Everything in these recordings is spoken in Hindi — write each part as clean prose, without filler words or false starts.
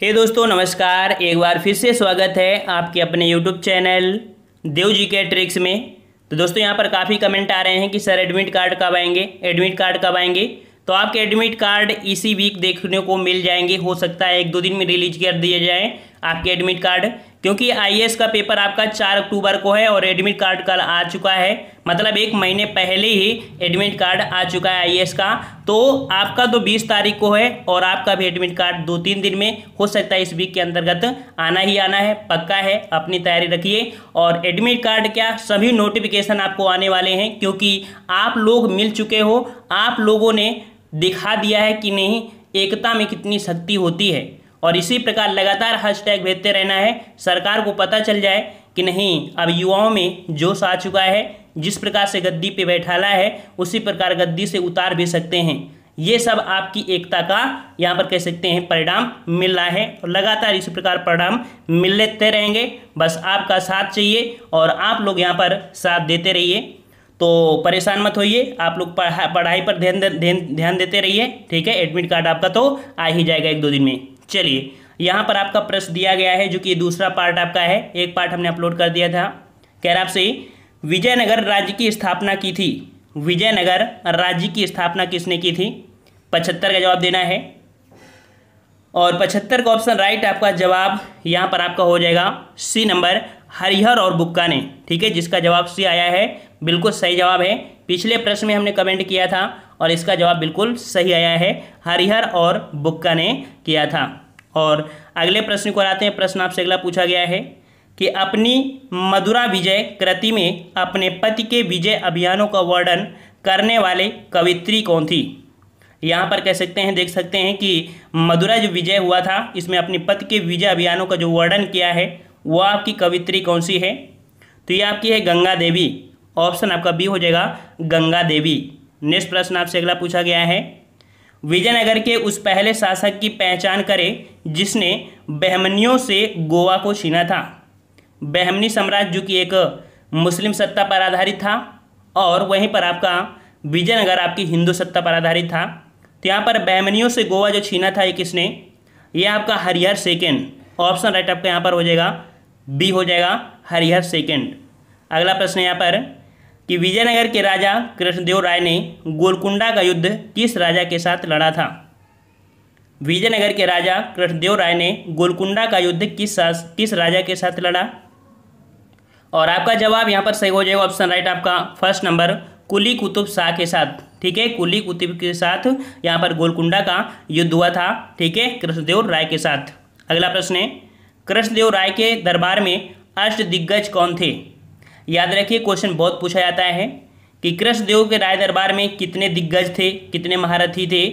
हे दोस्तों नमस्कार। एक बार फिर से स्वागत है आपके अपने यूट्यूब चैनल देव जी के ट्रिक्स में। तो दोस्तों यहाँ पर काफ़ी कमेंट आ रहे हैं कि सर एडमिट कार्ड कब आएंगे, एडमिट कार्ड कब आएंगे। तो आपके एडमिट कार्ड इसी वीक देखने को मिल जाएंगे। हो सकता है 1-2 दिन में रिलीज कर दिए जाए आपके एडमिट कार्ड, क्योंकि आईएएस का पेपर आपका 4 अक्टूबर को है और एडमिट कार्ड कल आ चुका है। मतलब 1 महीने पहले ही एडमिट कार्ड आ चुका है आईएएस का। तो आपका तो 20 तारीख को है और आपका भी एडमिट कार्ड 2-3 दिन में हो सकता है इस वीक के अंतर्गत आना ही आना है, पक्का है। अपनी तैयारी रखिए। और एडमिट कार्ड क्या सभी नोटिफिकेशन आपको आने वाले हैं, क्योंकि आप लोग मिल चुके हो, आप लोगों ने दिखा दिया है कि नहीं एकता में कितनी शक्ति होती है। और इसी प्रकार लगातार हैशटैग भेजते रहना है, सरकार को पता चल जाए कि नहीं अब युवाओं में जोश आ चुका है। जिस प्रकार से गद्दी पे बैठाला है उसी प्रकार गद्दी से उतार भी सकते हैं। ये सब आपकी एकता का यहाँ पर कह सकते हैं परिणाम मिल रहा है और लगातार इसी प्रकार परिणाम मिलते रहेंगे। बस आपका साथ चाहिए और आप लोग यहाँ पर साथ देते रहिए। तो परेशान मत होइए, आप लोग पढ़ाई पर ध्यान देते रहिए, ठीक है। एडमिट कार्ड आपका तो आ ही जाएगा 1-2 दिन में। चलिए यहाँ पर आपका प्रश्न दिया गया है, जो कि दूसरा पार्ट आपका है। एक पार्ट हमने अपलोड कर दिया था। कह रहा आपसे विजयनगर राज्य की स्थापना की थी। विजयनगर राज्य की स्थापना किसने की थी? 75 का जवाब देना है और 75 का ऑप्शन राइट आपका जवाब यहाँ पर आपका हो जाएगा सी नंबर, हरिहर और बुक्का ने, ठीक है। जिसका जवाब सी आया है बिल्कुल सही जवाब है। पिछले प्रश्न में हमने कमेंट किया था और इसका जवाब बिल्कुल सही आया है, हरिहर और बुक्का ने किया था। और अगले प्रश्न को आते हैं। प्रश्न आपसे अगला पूछा गया है कि अपनी मधुरा विजय कृति में अपने पति के विजय अभियानों का वर्णन करने वाले कवित्री कौन थी? यहाँ पर कह सकते हैं, देख सकते हैं कि मधुरा जो विजय हुआ था इसमें अपने पति के विजय अभियानों का जो वर्णन किया है वो आपकी कवित्री कौन सी है? तो ये आपकी है गंगा देवी। ऑप्शन आपका बी हो जाएगा गंगा देवी। नेक्स्ट प्रश्न आपसे अगला पूछा गया है, विजयनगर के उस पहले शासक की पहचान करें जिसने बहमनियों से गोवा को छीना था। बहमनी साम्राज्य जो कि एक मुस्लिम सत्ता पर आधारित था और वहीं पर आपका विजयनगर आपकी हिंदू सत्ता पर आधारित था। तो यहाँ पर बहमनियों से गोवा जो छीना था ये किसने? ये आपका हरिहर सेकेंड। ऑप्शन राइट आपका यहाँ पर हो जाएगा बी हो जाएगा हरिहर सेकेंड। अगला प्रश्न यहाँ पर कि विजयनगर के राजा कृष्णदेव राय ने गोलकुंडा का युद्ध किस राजा के साथ लड़ा था? विजयनगर के राजा कृष्णदेव राय ने गोलकुंडा का युद्ध किस राजा के साथ लड़ा? और आपका जवाब यहाँ पर सही हो जाएगा। ऑप्शन राइट आपका फर्स्ट नंबर, कुली कुतुब शाह के साथ, ठीक है। कुली कुतुब के साथ यहाँ पर गोलकुंडा का युद्ध हुआ था, ठीक है, कृष्णदेव राय के साथ। अगला प्रश्न है, कृष्णदेव राय के दरबार में अष्टदिग्गज कौन थे? याद रखिए क्वेश्चन बहुत पूछा जाता है कि कृष्णदेव के राय दरबार में कितने दिग्गज थे, कितने महारथी थे?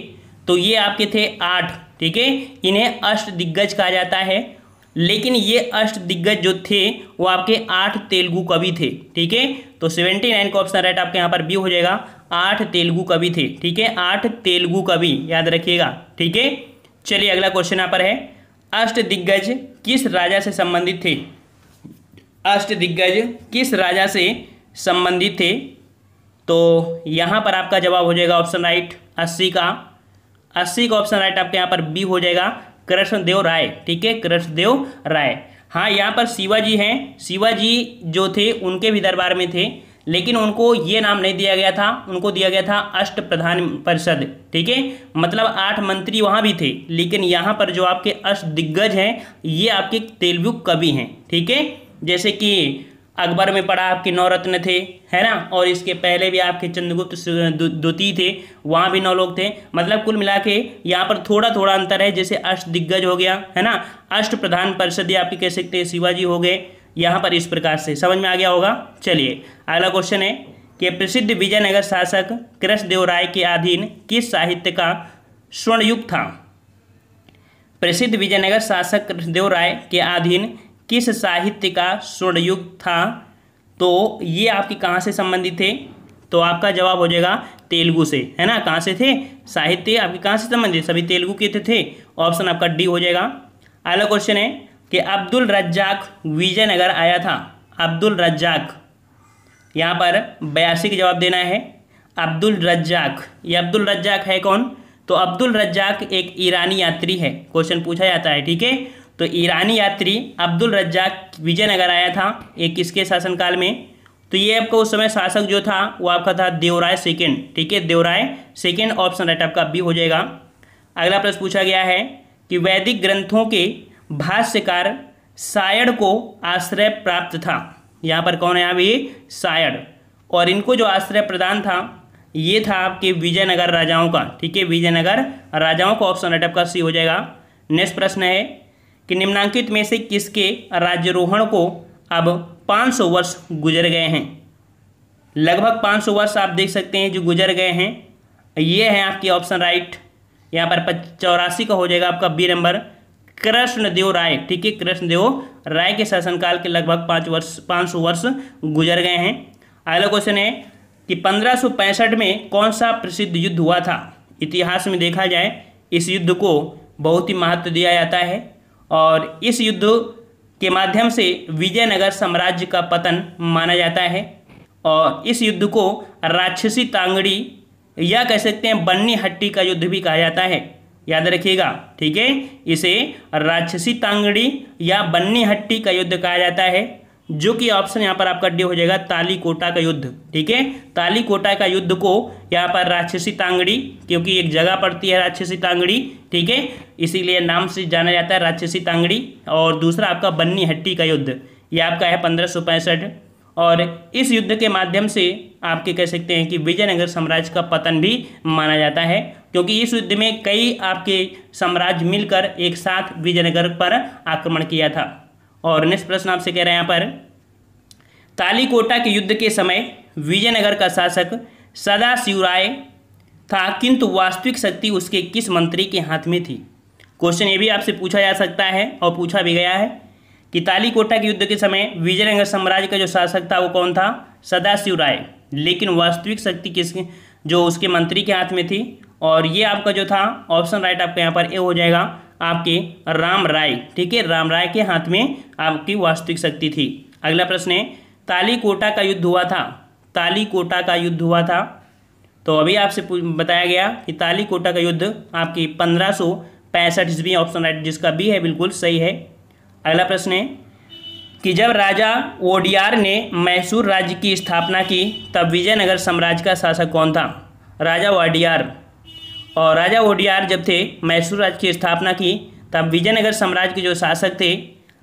तो ये आपके थे 8, ठीक है। इन्हें अष्टदिग्गज कहा जाता है, लेकिन ये अष्टदिग्गज जो थे वो आपके 8 तेलुगु कवि थे, ठीक है। तो 79 का ऑप्शन राइट आपके यहाँ पर बी हो जाएगा, 8 तेलुगु कवि थे, ठीक है। 8 तेलुगु कवि याद रखिएगा, ठीक है। चलिए अगला क्वेश्चन यहाँ पर है, अष्टदिग्गज किस राजा से संबंधित थे? अष्टदिग्गज किस राजा से संबंधित थे? तो यहाँ पर आपका जवाब हो जाएगा ऑप्शन राइट 80 का ऑप्शन राइट आपके यहाँ पर बी हो जाएगा कृष्णदेव राय, ठीक है, कृष्णदेव राय। हाँ यहाँ पर शिवाजी हैं, शिवाजी जो थे उनके भी दरबार में थे, लेकिन उनको ये नाम नहीं दिया गया था, उनको दिया गया था अष्टप्रधान परिषद, ठीक है। मतलब 8 मंत्री वहाँ भी थे, लेकिन यहाँ पर जो आपके अष्टदिग्गज हैं ये आपके तेलुगु कवि हैं, ठीक है। जैसे कि अकबर में पढ़ा आपके 9 रत्न थे, है ना, और इसके पहले भी आपके चंद्रगुप्त द्वितीय थे, वहाँ भी 9 लोग थे। मतलब कुल मिला के यहाँ पर थोड़ा थोड़ा अंतर है। जैसे अष्टदिग्गज हो गया, है ना, अष्टप्रधान परिषद आपके कह सकते हैं शिवाजी हो गए, यहाँ पर इस प्रकार से समझ में आ गया होगा। चलिए अगला क्वेश्चन है कि प्रसिद्ध विजयनगर शासक कृष्णदेव राय के अधीन किस साहित्य का स्वर्ण युग था? प्रसिद्ध विजयनगर शासक कृष्णदेव राय के अधीन किस साहित्य का स्वर्ण युग था? तो ये आपके कहाँ से संबंधित थे? तो आपका जवाब हो जाएगा तेलुगु से, है ना। कहाँ से थे? साहित्य आपके कहाँ से संबंधित? सभी तेलुगु के थे। ऑप्शन आपका डी हो जाएगा। अगला क्वेश्चन है कि अब्दुल रज्जाक विजयनगर आया था। अब्दुल रज्जाक यहाँ पर 82 का जवाब देना है। अब्दुल रज्जाक, ये अब्दुल रज्जाक है कौन? तो अब्दुल रज्जाक एक ईरानी यात्री है, क्वेश्चन पूछा जाता है, ठीक है। तो ईरानी यात्री अब्दुल रज्जाक विजयनगर आया था एक किसके शासनकाल में, तो ये आपका उस समय शासक जो था वो आपका था देवराय सेकेंड, ठीक है, देवराय सेकेंड, ऑप्शन राइट आपका बी हो जाएगा। अगला प्रश्न पूछा गया है कि वैदिक ग्रंथों के भाष्यकार सायड़ को आश्रय प्राप्त था। यहाँ पर कौन है अभी, सायड़, और इनको जो आश्रय प्रदान था ये था आपके विजयनगर राजाओं का, ठीक है, विजयनगर राजाओं का, ऑप्शन राइट आपका सी हो जाएगा। नेक्स्ट प्रश्न है कि निम्नांकित में से किसके राज्यारोहण को अब 500 वर्ष गुजर गए हैं। लगभग 500 वर्ष आप देख सकते हैं जो गुजर गए हैं, ये है आपकी ऑप्शन राइट, यहाँ पर 84 का हो जाएगा आपका बी नंबर, कृष्णदेव राय, ठीक है, कृष्णदेव राय के शासनकाल के लगभग 500 वर्ष गुजर गए हैं। अगला क्वेश्चन है कि 1565 में कौन सा प्रसिद्ध युद्ध हुआ था। इतिहास में देखा जाए इस युद्ध को बहुत ही महत्व दिया जाता है और इस युद्ध के माध्यम से विजयनगर साम्राज्य का पतन माना जाता है और इस युद्ध को राक्षसी तांगड़ी या कह सकते हैं बन्नी हट्टी का युद्ध भी कहा जाता है, याद रखिएगा, ठीक है, इसे राक्षसी तांगड़ी या बन्नी हट्टी का युद्ध कहा जाता है, जो कि ऑप्शन यहाँ पर आपका डी हो जाएगा, तालीकोटा का युद्ध, ठीक है, तालीकोटा का युद्ध को यहाँ पर राक्षसी तांगड़ी, क्योंकि एक जगह पड़ती है राक्षसी तांगड़ी, ठीक है, इसीलिए नाम से जाना जाता है राक्षसी तांगड़ी। और दूसरा आपका बन्नी हट्टी का युद्ध, यह आपका है 1565 और इस युद्ध के माध्यम से आपके कह सकते हैं कि विजयनगर साम्राज्य का पतन भी माना जाता है, क्योंकि इस युद्ध में कई आपके साम्राज्य मिलकर एक साथ विजयनगर पर आक्रमण किया था। और नेक्स्ट प्रश्न आपसे कह रहे हैं यहाँ पर, तालीकोटा के युद्ध के समय विजयनगर का शासक सदाशिवराय था, किंतु वास्तविक शक्ति उसके किस मंत्री के हाथ में थी। क्वेश्चन ये भी आपसे पूछा जा सकता है और पूछा भी गया है कि तालीकोटा के युद्ध के समय विजयनगर साम्राज्य का जो शासक था वो कौन था, सदाशिवराय, लेकिन वास्तविक शक्ति किसके, जो उसके मंत्री के हाथ में थी, और ये आपका जो था ऑप्शन राइट आपका यहाँ पर ए हो जाएगा, आपके राम राय, ठीक है, राम राय के हाथ में आपकी वास्तविक शक्ति थी। अगला प्रश्न है, तालीकोटा का युद्ध हुआ था, तालीकोटा का युद्ध हुआ था, तो अभी आपसे बताया गया कि तालीकोटा का युद्ध आपकी 1565 ईस्वी, ऑप्शन राइट जिसका बी है बिल्कुल सही है। अगला प्रश्न है कि जब राजा वोडियार ने मैसूर राज्य की स्थापना की तब विजयनगर साम्राज्य का शासक कौन था। राजा वोडियार, और राजा वोडियार जब थे मैसूर राज्य की स्थापना की तब विजयनगर साम्राज्य के जो शासक थे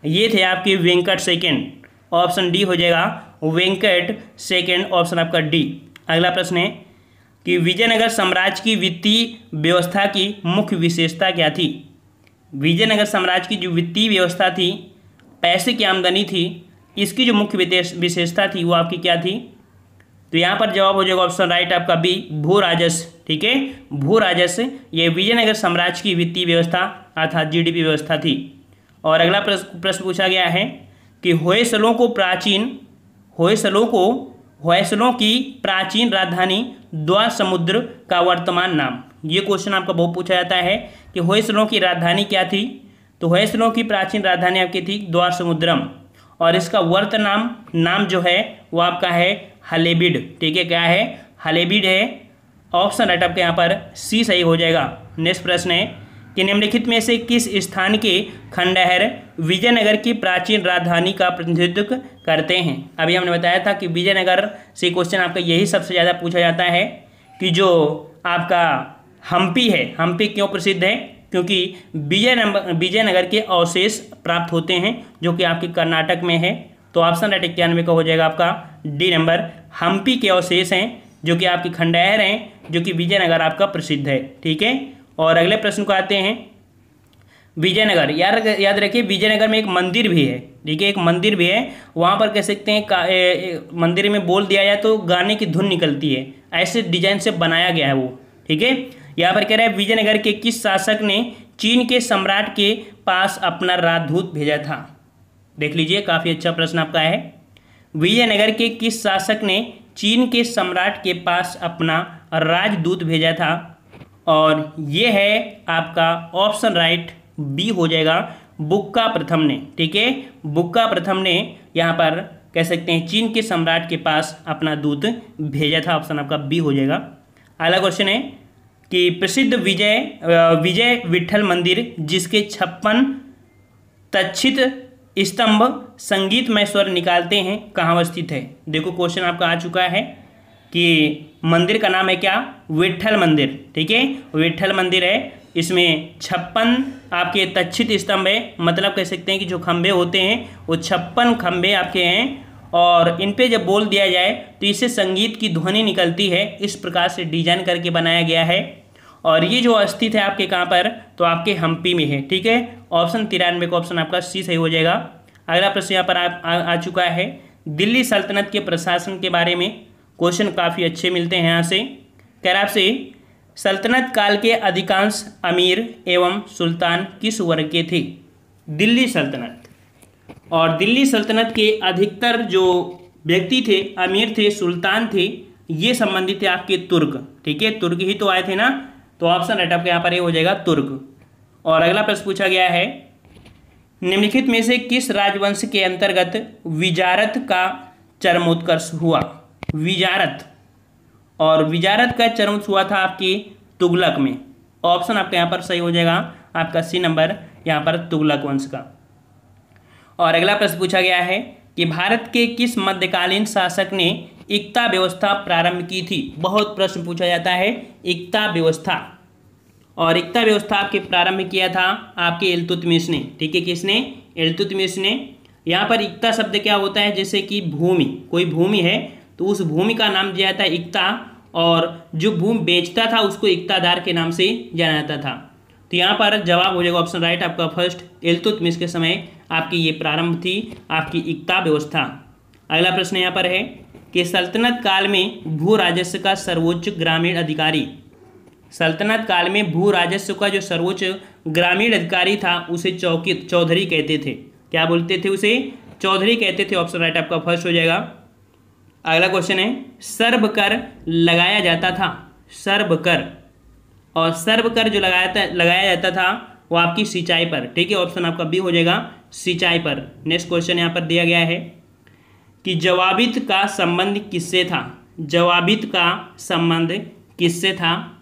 ये थे आपके वेंकट सेकेंड, ऑप्शन डी हो जाएगा, वेंकट सेकेंड, ऑप्शन आपका डी। अगला प्रश्न है कि विजयनगर साम्राज्य की वित्तीय व्यवस्था की मुख्य विशेषता क्या थी। विजयनगर साम्राज्य की जो वित्तीय व्यवस्था थी, पैसे की आमदनी थी, इसकी जो मुख्य विशेषता थी वो आपकी क्या थी। तो यहाँ पर जवाब हो जाएगा ऑप्शन राइट आपका बी, भू राजस्व, ठीक है, भू राजस्व, ये विजयनगर साम्राज्य की वित्तीय व्यवस्था अर्थात जीडीपी व्यवस्था थी। और अगला प्रश्न पूछा गया है कि होयसलों की प्राचीन राजधानी द्वार समुद्र का वर्तमान नाम। ये क्वेश्चन आपका बहुत पूछा जाता है कि होयसलों की राजधानी क्या थी। तो होयसलों की प्राचीन राजधानी आपकी थी द्वार समुद्रम, और इसका वर्तमान नाम जो है वो आपका है हलेबीड, ठीक है, क्या है, हलेबीड है, ऑप्शन राइट आपके यहाँ पर सी सही हो जाएगा। नेक्स्ट प्रश्न है कि निम्नलिखित में से किस स्थान के खंडहर विजयनगर की प्राचीन राजधानी का प्रतिनिधित्व करते हैं। अभी हमने बताया था कि विजयनगर से क्वेश्चन आपका यही सबसे ज़्यादा पूछा जाता है कि जो आपका हम्पी है, हम्पी क्यों प्रसिद्ध है, क्योंकि विजयनगर के अवशेष प्राप्त होते हैं जो कि आपके कर्नाटक में है। तो ऑप्शन राइट 91 का हो जाएगा आपका डी नंबर, हम्पी के अवशेष हैं जो कि आपके खंडहर हैं जो कि विजयनगर आपका प्रसिद्ध है, ठीक है। और अगले प्रश्न को आते हैं, विजयनगर, याद रखिए विजयनगर में एक मंदिर भी है, ठीक है, एक मंदिर भी है, वहाँ पर कह सकते हैं मंदिर में बोल दिया जाए तो गाने की धुन निकलती है, ऐसे डिजाइन से बनाया गया है वो, ठीक है। यहाँ पर कह रहा है विजयनगर के किस शासक ने चीन के सम्राट के पास अपना राजदूत भेजा था। देख लीजिए, काफ़ी अच्छा प्रश्न आपका है। विजयनगर के किस शासक ने चीन के सम्राट के पास अपना राजदूत भेजा था, और ये है आपका ऑप्शन राइट बी हो जाएगा, बुक्का प्रथम ने, ठीक है, बुक्का प्रथम ने यहाँ पर कह सकते हैं चीन के सम्राट के पास अपना दूत भेजा था, ऑप्शन आपका बी हो जाएगा। अगला क्वेश्चन है कि प्रसिद्ध विजय विठ्ठल मंदिर जिसके 56 तक्षित स्तंभ संगीतमय स्वर निकालते हैं कहाँ अवस्थित है। देखो क्वेश्चन आपका आ चुका है कि मंदिर का नाम है क्या, विठ्ठल मंदिर। ठीक है, विठ्ठल मंदिर है। इसमें 56 आपके तक्षित स्तंभ है, मतलब कह सकते हैं कि जो खंभे होते हैं वो 56 खंभे आपके हैं, और इन पे जब बोल दिया जाए तो इससे संगीत की ध्वनि निकलती है। इस प्रकार से डिजाइन करके बनाया गया है, और ये जो स्थित है आपके कहाँ पर, तो आपके हम्पी में है। ठीक है, ऑप्शन 93 का ऑप्शन आपका सी सही हो जाएगा। अगला प्रश्न यहाँ पर आ चुका है, दिल्ली सल्तनत के प्रशासन के बारे में क्वेश्चन काफ़ी अच्छे मिलते हैं यहाँ से। कह रहा आपसे, सल्तनत काल के अधिकांश अमीर एवं सुल्तान किस वर्ग के थे। दिल्ली सल्तनत, और दिल्ली सल्तनत के अधिकतर जो व्यक्ति थे, अमीर थे, सुल्तान थे, ये संबंधित थे आपके तुर्क। ठीक है, तुर्क ही तो आए थे ना, तो ऑप्शन राइट आपका यहाँ पर ये हो जाएगा तुर्क। और अगला प्रश्न पूछा गया है, निम्नलिखित में से किस राजवंश के अंतर्गत विजारत का चरमोत्कर्ष हुआ। विजारत, और विजारत का चरमोत्कर्ष हुआ था आपकी तुगलक में। ऑप्शन आपका यहाँ पर सही हो जाएगा आपका सी नंबर, यहाँ पर तुगलक वंश का। और अगला प्रश्न पूछा गया है कि भारत के किस मध्यकालीन शासक ने इक्ता व्यवस्था प्रारंभ की थी। बहुत प्रश्न पूछा जाता है इक्ता व्यवस्था, और इक्ता व्यवस्था आपके प्रारंभ किया था आपके इल्तुतमिश ने। ठीक है, किसने, इल्तुतमिश ने। यहाँ पर इक्ता शब्द क्या होता है, जैसे कि भूमि, कोई भूमि है तो उस भूमि का नाम दिया जाता है इक्ता, और जो भूमि बेचता था उसको इक्तादार के नाम से जाना जाता था। तो यहाँ पर जवाब हो जाएगा ऑप्शन राइट आपका फर्स्ट, इल्तुतमिश के समय आपकी ये प्रारंभ थी आपकी इक्ता व्यवस्था। अगला प्रश्न यहाँ पर है कि सल्तनत काल में भू राजस्व का सर्वोच्च ग्रामीण अधिकारी, सल्तनत काल में भू राजस्व का जो सर्वोच्च ग्रामीण अधिकारी था उसे चौधरी कहते थे। क्या बोलते थे उसे, चौधरी कहते थे। ऑप्शन राइट आपका फर्स्ट हो जाएगा। अगला क्वेश्चन है, सर्व कर लगाया जाता था, सर्व कर, और सर्व कर जो लगाया जाता था वो आपकी सिंचाई पर। ठीक है, ऑप्शन आपका बी हो जाएगा, सिंचाई पर। नेक्स्ट क्वेश्चन यहाँ पर दिया गया है कि जवाबित का संबंध किससे था। जवाबित का संबंध किससे था,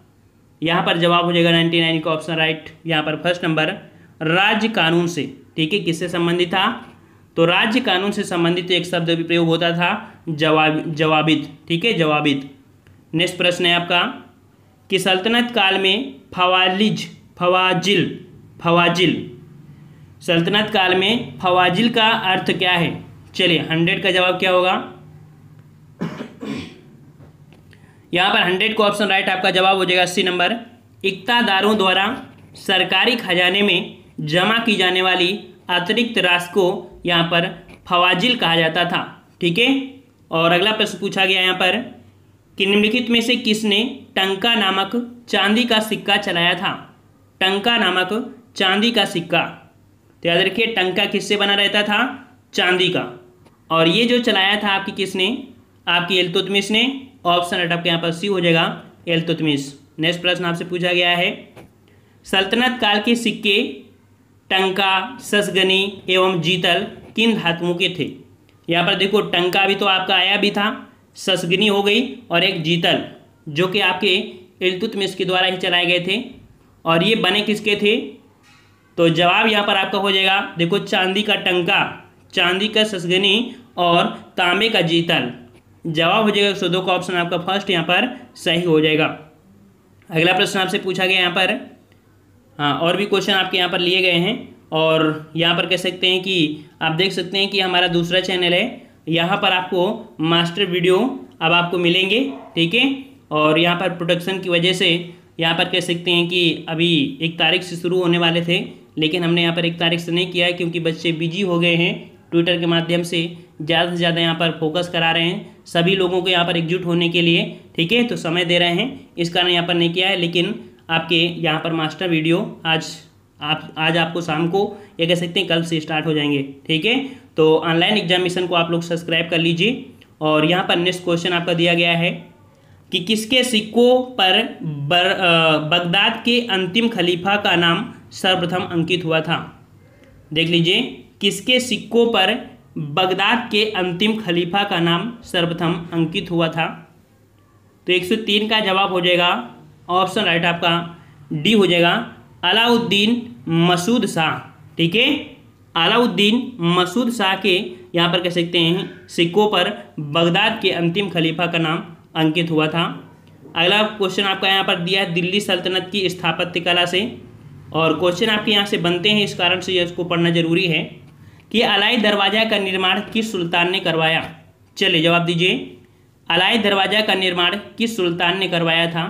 यहाँ पर जवाब हो जाएगा 99 का ऑप्शन राइट, यहाँ पर फर्स्ट नंबर, राज्य कानून से। ठीक है, किससे संबंधित था, तो राज्य कानून से संबंधित एक शब्द भी प्रयोग होता था, जवाबित। ठीक है, जवाबित। नेक्स्ट प्रश्न है आपका कि सल्तनत काल में फवाजिल, सल्तनत काल में फवाजिल का अर्थ क्या है। चलिए 100 का जवाब क्या होगा, यहाँ पर 100 का ऑप्शन राइट आपका जवाब हो जाएगा सी नंबर, इक्तादारों द्वारा सरकारी खजाने में जमा की जाने वाली अतिरिक्त राशि को यहाँ पर फवाजिल कहा जाता था। ठीक है, और अगला प्रश्न पूछा गया यहाँ पर कि निम्नलिखित में से किसने टंका नामक चांदी का सिक्का चलाया था। टंका नामक चांदी का सिक्का, तो याद रखिए टंका किससे बना रहता था, चांदी का, और ये जो चलाया था आपकी किसने, आपकी इल्तुतमिश ने। ऑप्शन राइट आपके यहाँ पर सी हो जाएगा, इल्तुतमिश। नेक्स्ट प्रश्न आपसे पूछा गया है, सल्तनत काल के सिक्के टंका, ससगनी एवं जीतल किन धातुओं के थे। यहाँ पर देखो टंका भी तो आपका आया भी था, ससगनी हो गई, और एक जीतल जो कि आपके इल्तुतमिश के द्वारा ही चलाए गए थे। और ये बने किसके थे, तो जवाब यहाँ पर आपका हो जाएगा, देखो चांदी का टंका, चांदी का ससगनी और तांबे का जीतल। जवाब हो जाएगा 102 का ऑप्शन आपका फर्स्ट यहाँ पर सही हो जाएगा। अगला प्रश्न आपसे पूछा गया यहाँ पर, हाँ और भी क्वेश्चन आपके यहाँ पर लिए गए हैं, और यहाँ पर कह सकते हैं कि आप देख सकते हैं कि हमारा दूसरा चैनल है, यहाँ पर आपको मास्टर वीडियो अब आपको मिलेंगे। ठीक है, और यहाँ पर प्रोडक्शन की वजह से यहाँ पर कह सकते हैं कि अभी 1 तारीख से शुरू होने वाले थे, लेकिन हमने यहाँ पर 1 तारीख से नहीं किया है क्योंकि बच्चे बिजी हो गए हैं। ट्विटर के माध्यम से ज़्यादा यहाँ पर फोकस करा रहे हैं सभी लोगों को यहाँ पर एकजुट होने के लिए। ठीक है, तो समय दे रहे हैं, इस कारण यहाँ पर नहीं किया है, लेकिन आपके यहाँ पर मास्टर वीडियो आज आपको शाम को, या कह सकते हैं कल से स्टार्ट हो जाएंगे। ठीक है, तो ऑनलाइन एग्जामिनेशन को आप लोग सब्सक्राइब कर लीजिए। और यहाँ पर नेक्स्ट क्वेश्चन आपका दिया गया है कि किसके सिक्कों पर बगदाद के अंतिम खलीफा का नाम सर्वप्रथम अंकित हुआ था। देख लीजिए, किसके सिक्कों पर बगदाद के अंतिम खलीफा का नाम सर्वप्रथम अंकित हुआ था। तो 103 का जवाब हो जाएगा ऑप्शन राइट आपका डी हो जाएगा, अलाउद्दीन मसूद शाह। ठीक है, अलाउद्दीन मसूद शाह के यहाँ पर कह सकते हैं सिक्कों पर बगदाद के अंतिम खलीफा का नाम अंकित हुआ था। अगला क्वेश्चन आपका यहाँ पर दिया है दिल्ली सल्तनत की स्थापत्य कला से, और क्वेश्चन आपके यहाँ से बनते हैं, इस कारण से इसको पढ़ना जरूरी है कि अलाई दरवाज़ा का निर्माण किस सुल्तान ने करवाया। चलिए जवाब दीजिए, अलाई दरवाज़ा का निर्माण किस सुल्तान ने करवाया था।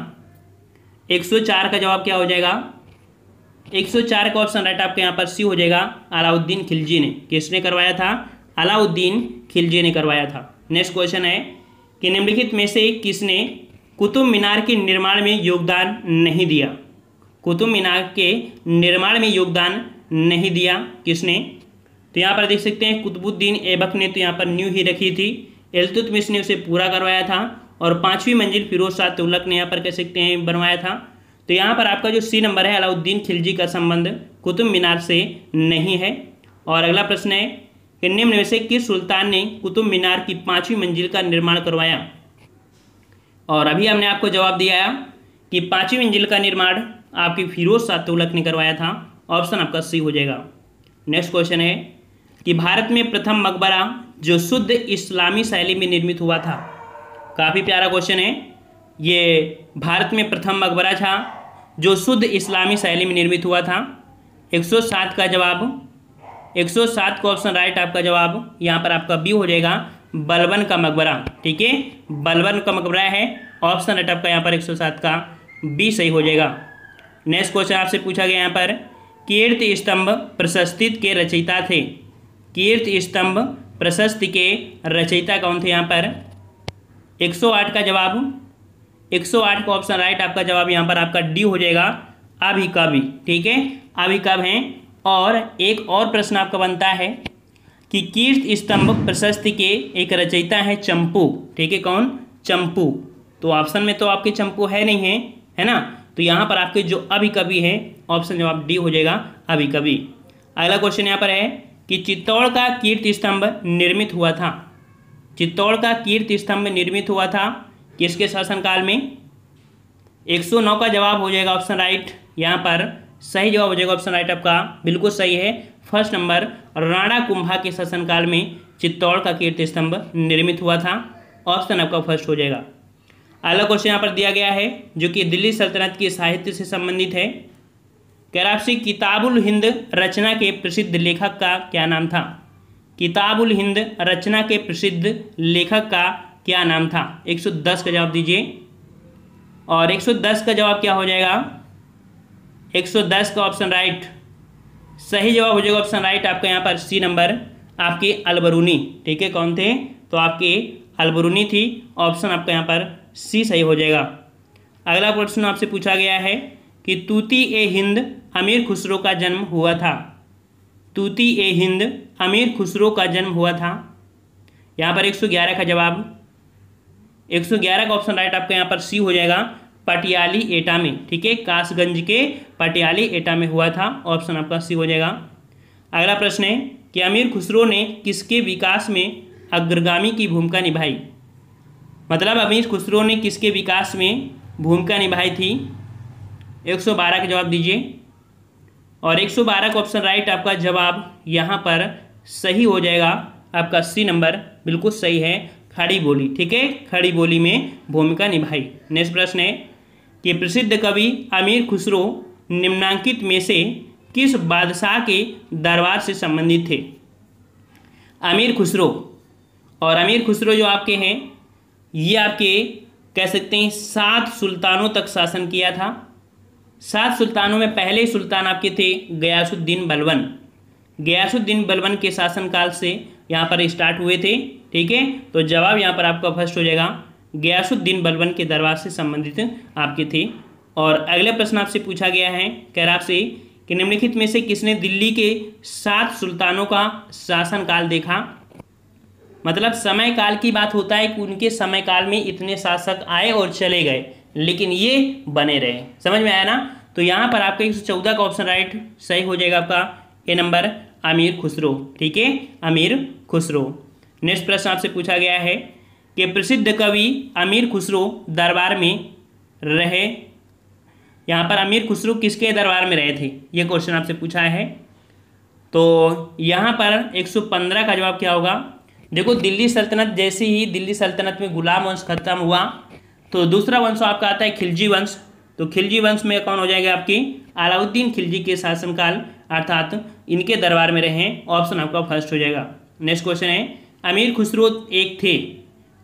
104 का जवाब क्या हो जाएगा, 104 का ऑप्शन राइट आपके यहाँ पर सी हो जाएगा, अलाउद्दीन खिलजी ने। किसने करवाया था, अलाउद्दीन खिलजी ने करवाया था। नेक्स्ट क्वेश्चन है कि निम्नलिखित में से किसने कुतुब मीनार के निर्माण में योगदान नहीं दिया। कुतुब मीनार के निर्माण में योगदान नहीं दिया किसने, तो यहाँ पर देख सकते हैं कुतुबुद्दीन ऐबक ने तो यहाँ पर न्यू ही रखी थी, इल्तुतमिश ने उसे पूरा करवाया था, और 5वीं मंजिल फिरोज शाह तुगलक ने यहाँ पर कह सकते हैं बनवाया था। तो यहाँ पर आपका जो सी नंबर है, अलाउद्दीन खिलजी का संबंध कुतुब मीनार से नहीं है। और अगला प्रश्न है कि निम्न में से किस सुल्तान ने कुतुब मीनार की 5वीं मंजिल का निर्माण करवाया। और अभी हमने आपको जवाब दिया कि 5वीं मंजिल का निर्माण आपकी फिरोज शाह तुगलक ने करवाया था। ऑप्शन आपका सी हो जाएगा। नेक्स्ट क्वेश्चन है कि भारत में प्रथम मकबरा जो शुद्ध इस्लामी शैली में निर्मित हुआ था। काफ़ी प्यारा क्वेश्चन है ये। भारत में प्रथम मकबरा था जो शुद्ध इस्लामी शैली में निर्मित हुआ था। 107 का जवाब, 107 का ऑप्शन राइट आपका जवाब यहाँ पर आपका बी हो जाएगा, बलबन का मकबरा। ठीक है, बलबन का मकबरा है, ऑप्शन राइट आपका यहाँ पर 107 का बी सही हो जाएगा। नेक्स्ट क्वेश्चन आपसे पूछा गया यहाँ पर कीर्ति स्तंभ प्रशस्ति के रचयिता थे। कीर्ति स्तंभ प्रशस्ति के रचयिता कौन थे यहाँ पर। 108 का जवाब, 108 का ऑप्शन राइट आपका जवाब यहाँ पर आपका डी हो जाएगा, अभिकवि। ठीक है, अभिकवि हैं। और एक और प्रश्न आपका बनता है कि कीर्ति स्तंभ प्रशस्ति के एक रचयिता है चंपू। ठीक है, कौन, चंपू। तो ऑप्शन में तो आपके चंपू है नहीं है ना, तो यहाँ पर आपके जो अभिकवि है, ऑप्शन जवाब डी हो जाएगा, अभिकवि। अगला क्वेश्चन यहाँ पर है कि चित्तौड़ का कीर्ति स्तंभ निर्मित हुआ था। चित्तौड़ का कीर्ति स्तंभ निर्मित हुआ था किसके शासनकाल में। 109 का जवाब हो जाएगा ऑप्शन राइट, यहाँ पर सही जवाब हो जाएगा ऑप्शन राइट आपका बिल्कुल सही है, फर्स्ट नंबर, राणा कुंभा के शासनकाल में चित्तौड़ का कीर्ति स्तंभ निर्मित हुआ था। ऑप्शन आपका फर्स्ट हो जाएगा। अगला क्वेश्चन यहाँ पर दिया गया है जो कि दिल्ली सल्तनत की साहित्य से संबंधित है। कह रहा आपसे किताबुल हिंद रचना के प्रसिद्ध लेखक का क्या नाम था। किताबुल हिंद रचना के प्रसिद्ध लेखक का क्या नाम था। 110 का जवाब दीजिए, और 110 का जवाब क्या हो जाएगा, 110 का ऑप्शन राइट सही जवाब हो जाएगा ऑप्शन राइट आपका यहाँ पर सी नंबर, आपके अलबरूनी। ठीक है, कौन थे, तो आपके अलबरूनी थी, ऑप्शन आपका यहाँ पर सी सही हो जाएगा। अगला प्रश्न आपसे पूछा गया है कि तूती ए हिंद अमीर खुसरो का जन्म हुआ था। तूती ए हिंद अमीर खुसरो का जन्म हुआ था। यहाँ पर 111 का जवाब, 111 का ऑप्शन राइट आपका यहाँ पर सी हो जाएगा, पटियाली एटा में। ठीक है, कासगंज के पटियाली एटा में हुआ था, ऑप्शन आपका सी हो जाएगा। अगला प्रश्न है कि अमीर खुसरो ने किसके विकास में अग्रगामी की भूमिका निभाई। मतलब अमीर खुसरो ने किसके विकास में भूमिका निभाई थी। 112 का जवाब दीजिए, और 112 का ऑप्शन राइट आपका जवाब यहाँ पर सही हो जाएगा, आपका सी नंबर बिल्कुल सही है, खड़ी बोली। ठीक है, खड़ी बोली में भूमिका निभाई। नेक्स्ट प्रश्न है कि प्रसिद्ध कवि अमीर खुसरो निम्नांकित में से किस बादशाह के दरबार से संबंधित थे। अमीर खुसरो, और अमीर खुसरो जो आपके हैं ये आपके कह सकते हैं 7 सुल्तानों तक शासन किया था। 7 सुल्तानों में पहले सुल्तान आपके थे गयासुद्दीन बलबन। गयासुद्दीन बलबन के शासनकाल से यहाँ पर स्टार्ट हुए थे। ठीक है, तो जवाब यहाँ पर आपका फर्स्ट हो जाएगा, गयासुद्दीन बलबन के दरबार से संबंधित आपके थे। और अगले प्रश्न आपसे पूछा गया है, कह रहा आपसे कि निम्नलिखित में से किसने दिल्ली के 7 सुल्तानों का शासनकाल देखा। मतलब समय काल की बात होता है कि उनके समय काल में इतने शासक आए और चले गए, लेकिन ये बने रहे। समझ में आया ना। तो यहाँ पर आपका 114 का ऑप्शन राइट सही हो जाएगा, आपका ए नंबर, अमीर खुसरो। ठीक है, अमीर खुसरो। नेक्स्ट प्रश्न आपसे पूछा गया है कि प्रसिद्ध कवि अमीर खुसरो दरबार में रहे यहाँ पर अमीर खुसरो किसके दरबार में रहे थे, ये क्वेश्चन आपसे पूछा है। तो यहाँ पर 115 का जवाब क्या होगा। देखो दिल्ली सल्तनत, जैसे ही दिल्ली सल्तनत में गुलाम वंश खत्म हुआ तो दूसरा वंश आपका आता है खिलजी वंश। तो खिलजी वंश में कौन हो जाएगा आपकी, अलाउद्दीन खिलजी के शासनकाल अर्थात इनके दरबार में रहे। ऑप्शन आपका फर्स्ट हो जाएगा। नेक्स्ट क्वेश्चन है, अमीर खुसरो एक थे,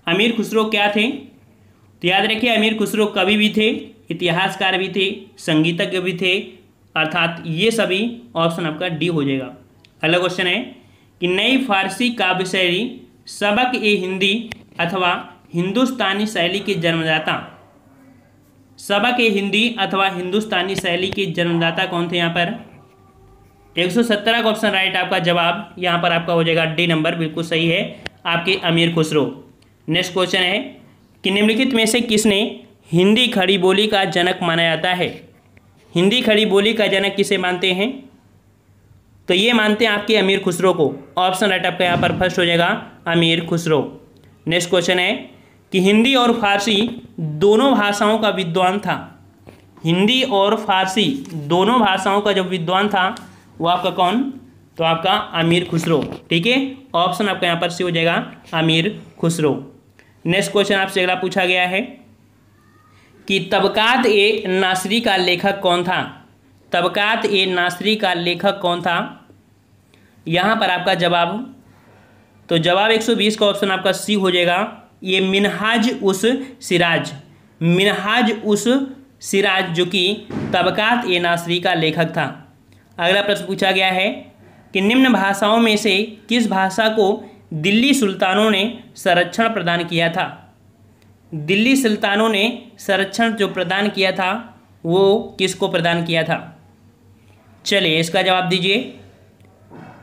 अमीर खुसरो क्या थे। तो याद रखिए अमीर खुसरो कवि भी थे, इतिहासकार भी थे, संगीतज्ञ भी थे, अर्थात ये सभी ऑप्शन आपका डी हो जाएगा। अगला क्वेश्चन है कि नई फारसी काव्य शैली सबक ए हिंदी अथवा हिंदुस्तानी शैली के जन्मदाता, सबक ए हिंदी अथवा हिंदुस्तानी शैली के जन्मदाता कौन थे यहाँ पर। 117 का ऑप्शन राइट आपका जवाब यहाँ पर आपका हो जाएगा डी नंबर, बिल्कुल सही है आपके अमीर खुसरो। नेक्स्ट क्वेश्चन है कि निम्नलिखित में से किसने हिंदी खड़ी बोली का जनक माना जाता है। हिंदी खड़ी बोली का जनक किसे मानते हैं, तो ये मानते हैं आपके अमीर खुसरो को। ऑप्शन राइट आपका यहाँ पर फर्स्ट हो जाएगा अमीर खुसरो। नेक्स्ट क्वेश्चन है कि हिंदी और फारसी दोनों भाषाओं का विद्वान था, हिंदी और फारसी दोनों भाषाओं का जो विद्वान था वो आपका कौन, तो आपका अमीर खुसरो। ठीक है, ऑप्शन आपका यहाँ पर सी हो जाएगा अमीर खुसरो। नेक्स्ट क्वेश्चन आपसे अगला पूछा गया है कि तबकात ए नासरी का लेखक कौन था। तबकात ए नासरी का लेखक कौन था, यहाँ पर आपका जवाब, तो जवाब 120 का ऑप्शन आपका सी हो जाएगा, ये मिनहाज उस सिराज, मिनहाज उस सिराज जो कि तबकात ए नासरी का लेखक था। अगला प्रश्न पूछा गया है कि निम्न भाषाओं में से किस भाषा को दिल्ली सुल्तानों ने संरक्षण प्रदान किया था। दिल्ली सुल्तानों ने संरक्षण जो प्रदान किया था वो किसको प्रदान किया था। चलिए इसका जवाब दीजिए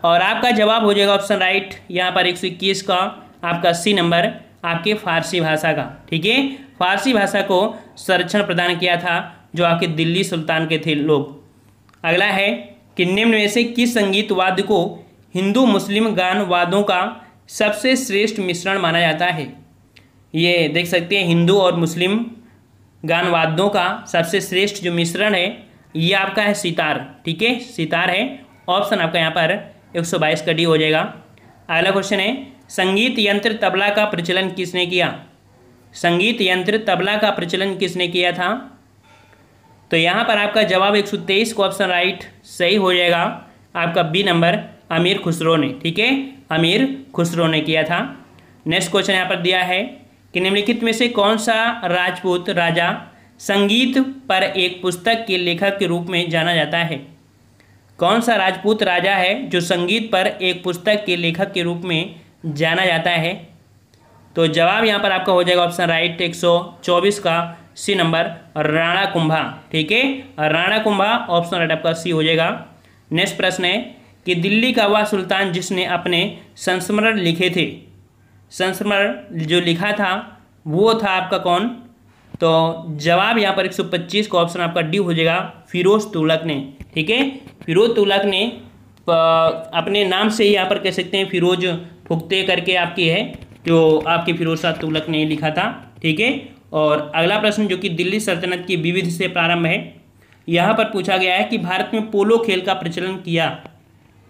और आपका जवाब हो जाएगा ऑप्शन राइट यहाँ पर 121 का आपका सी नंबर, आपके फारसी भाषा का। ठीक है, फारसी भाषा को संरक्षण प्रदान किया था जो आपके दिल्ली सुल्तान के थे लोग। अगला है कि निम्न में से किस संगीत वाद्य को हिंदू मुस्लिम गान वाद्यों का सबसे श्रेष्ठ मिश्रण माना जाता है। ये देख सकते हैं हिंदू और मुस्लिम गान वाद्यों का सबसे श्रेष्ठ जो मिश्रण है ये आपका है सितार। ठीक है, सितार है, ऑप्शन आपका यहाँ पर 122 का डी हो जाएगा। अगला क्वेश्चन है संगीत यंत्र तबला का प्रचलन किसने किया। संगीत यंत्र तबला का प्रचलन किसने किया था, तो यहाँ पर आपका जवाब 123 को ऑप्शन राइट सही हो जाएगा आपका बी नंबर, अमीर खुसरो ने। ठीक है, अमीर खुसरो ने किया था। नेक्स्ट क्वेश्चन यहाँ पर दिया है कि निम्नलिखित में से कौन सा राजपूत राजा संगीत पर एक पुस्तक के लेखक के रूप में जाना जाता है। कौन सा राजपूत राजा है जो संगीत पर एक पुस्तक के लेखक के रूप में जाना जाता है, तो जवाब यहाँ पर आपका हो जाएगा ऑप्शन राइट 124 का सी नंबर, राणा कुंभा। ठीक है, राणा कुंभा ऑप्शन राइट आपका सी हो जाएगा। नेक्स्ट प्रश्न है कि दिल्ली का वह सुल्तान जिसने अपने संस्मरण लिखे थे, संस्मरण जो लिखा था वो था आपका कौन, तो जवाब यहाँ पर 125 का ऑप्शन आपका डी हो जाएगा, फिरोज तुगलक ने। ठीक है, फिरोज तुगलक ने अपने नाम से ही यहाँ पर कह सकते हैं फिरोज फुकते करके आपकी है जो आपके फिरोज शाह तुगलक ने लिखा था। ठीक है, और अगला प्रश्न जो कि दिल्ली सल्तनत की विविध से प्रारंभ है, यहाँ पर पूछा गया है कि भारत में पोलो खेल का प्रचलन किया,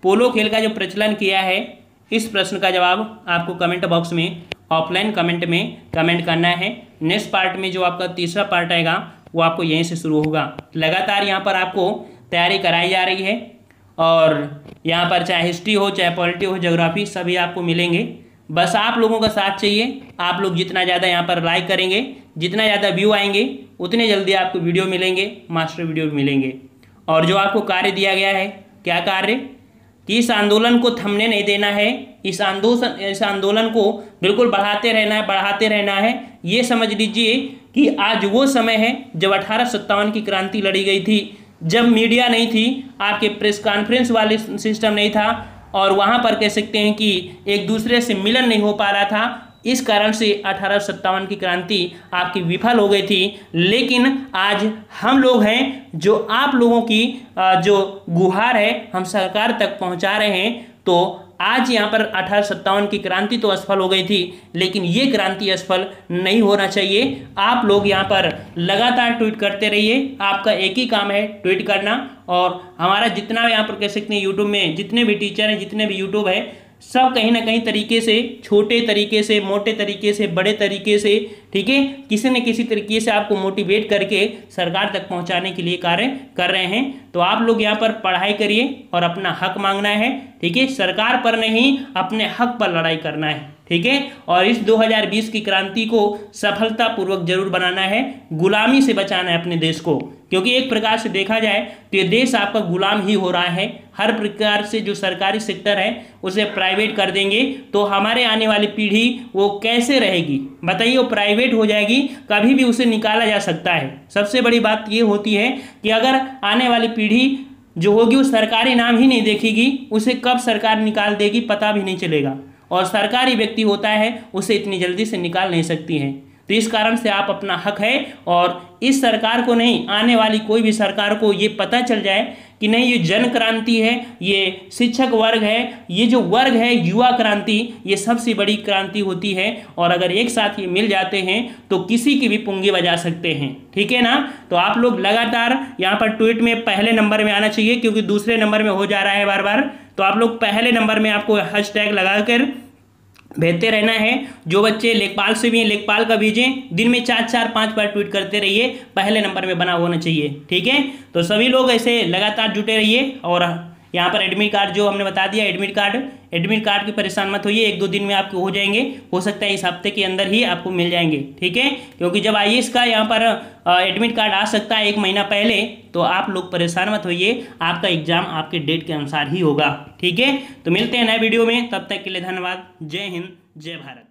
पोलो खेल का जो प्रचलन किया है, इस प्रश्न का जवाब आपको कमेंट बॉक्स में ऑफलाइन कमेंट में कमेंट करना है। नेक्स्ट पार्ट में जो आपका तीसरा पार्ट आएगा वो आपको यहीं से शुरू होगा। लगातार यहाँ पर आपको तैयारी कराई जा रही है और यहाँ पर चाहे हिस्ट्री हो, चाहे पॉलिटी हो, ज्योग्राफी, सभी आपको मिलेंगे। बस आप लोगों का साथ चाहिए। आप लोग जितना ज़्यादा यहाँ पर लाइक करेंगे, जितना ज़्यादा व्यू आएंगे, उतने जल्दी आपको वीडियो मिलेंगे, मास्टर वीडियो मिलेंगे। और जो आपको कार्य दिया गया है, क्या कार्य कि इस आंदोलन को थमने नहीं देना है, इस आंदोलन को बिल्कुल बढ़ाते रहना है। ये समझ लीजिए कि आज वो समय है जब 1857 की क्रांति लड़ी गई थी, जब मीडिया नहीं थी, आपके प्रेस कॉन्फ्रेंस वाले सिस्टम नहीं था और वहाँ पर कह सकते हैं कि एक दूसरे से मिलन नहीं हो पा रहा था। इस कारण से 1857 की क्रांति आपकी विफल हो गई थी। लेकिन आज हम लोग हैं जो आप लोगों की जो गुहार है हम सरकार तक पहुंचा रहे हैं। तो आज यहाँ पर 1857 की क्रांति तो असफल हो गई थी, लेकिन ये क्रांति असफल नहीं होना चाहिए। आप लोग यहाँ पर लगातार ट्वीट करते रहिए, आपका एक ही काम है ट्वीट करना। और हमारा जितना यहाँ पर कह सकते हैं यूट्यूब में जितने भी टीचर हैं, जितने भी यूट्यूब है, सब कहीं ना कहीं तरीके से, छोटे तरीके से, मोटे तरीके से, बड़े तरीके से, ठीक है, किसी न किसी तरीके से आपको मोटिवेट करके सरकार तक पहुंचाने के लिए कार्य कर रहे हैं। तो आप लोग यहाँ पर पढ़ाई करिए और अपना हक मांगना है, ठीक है, सरकार पर नहीं अपने हक पर लड़ाई करना है, ठीक है। और इस 2020 की क्रांति को सफलतापूर्वक जरूर बनाना है, गुलामी से बचाना है अपने देश को, क्योंकि एक प्रकार से देखा जाए तो ये देश आपका गुलाम ही हो रहा है। हर प्रकार से जो सरकारी सेक्टर है उसे प्राइवेट कर देंगे तो हमारे आने वाली पीढ़ी वो कैसे रहेगी बताइए। वो प्राइवेट हो जाएगी, कभी भी उसे निकाला जा सकता है। सबसे बड़ी बात ये होती है कि अगर आने वाली पीढ़ी जो होगी वो सरकारी नाम ही नहीं देखेगी, उसे कब सरकार निकाल देगी पता भी नहीं चलेगा, और सरकारी व्यक्ति होता है उसे इतनी जल्दी से निकाल नहीं सकती है। तो इस कारण से आप अपना हक है, और इस सरकार को नहीं, आने वाली कोई भी सरकार को ये पता चल जाए कि नहीं ये जन क्रांति है, ये शिक्षक वर्ग है, ये जो वर्ग है युवा क्रांति, ये सबसे बड़ी क्रांति होती है। और अगर एक साथ ये मिल जाते हैं तो किसी की भी पुंगी बजा सकते हैं, ठीक है ना। तो आप लोग लगातार यहाँ पर ट्वीट में पहले नंबर में आना चाहिए, क्योंकि दूसरे नंबर में हो जा रहा है बार बार। तो आप लोग पहले नंबर में आपको हैशटैग लगाकर भेजते रहना है। जो बच्चे लेखपाल से भी हैं लेखपाल का भेजें, दिन में 4-4-5 बार ट्वीट करते रहिए, पहले नंबर में बना होना चाहिए, ठीक है। तो सभी लोग ऐसे लगातार जुटे रहिए। और यहाँ पर एडमिट कार्ड जो हमने बता दिया, एडमिट कार्ड की परेशान मत होइए, 1-2 दिन में आपके हो जाएंगे, हो सकता है इस हफ्ते के अंदर ही आपको मिल जाएंगे, ठीक है। क्योंकि जब IAS का यहाँ पर एडमिट कार्ड आ सकता है 1 महीना पहले, तो आप लोग परेशान मत होइए, आपका एग्जाम आपके डेट के अनुसार ही होगा, ठीक है। तो मिलते हैं नए वीडियो में, तब तक के लिए धन्यवाद। जय हिंद, जय भारत।